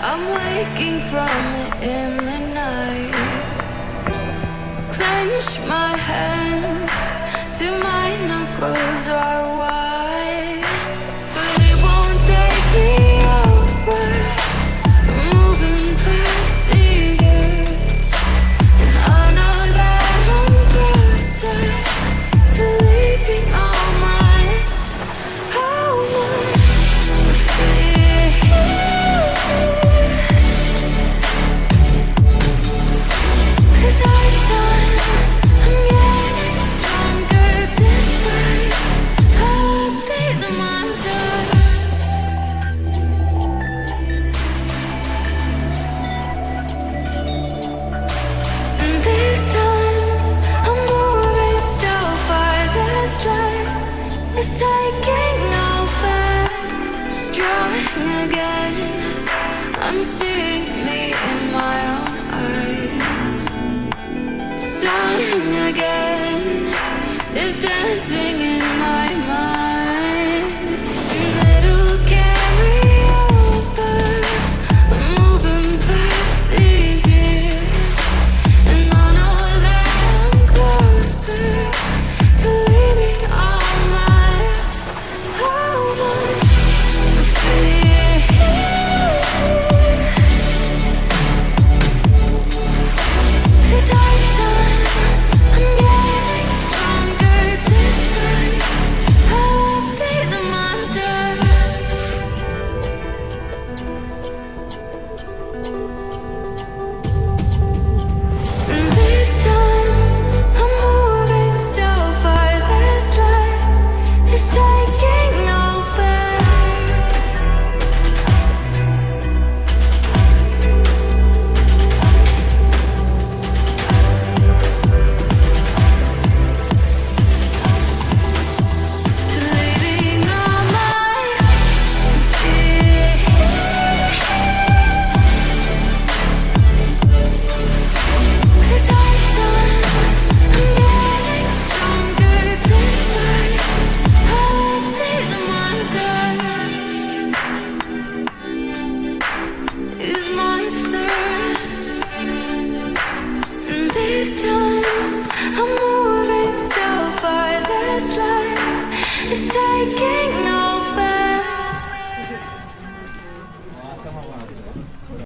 I'm waking from it in the night. Clench my hands till my knuckles are white. But it won't take me over. I'm moving past these years, and I know that I'm closer to leaving all my fears. It's taking over, strong again. I'm seeing me in my own eyes. Song again is dancing in my mind, and it'll carry over. I'm moving past these years, and I know that I'm closer to leaving all my monsters. This time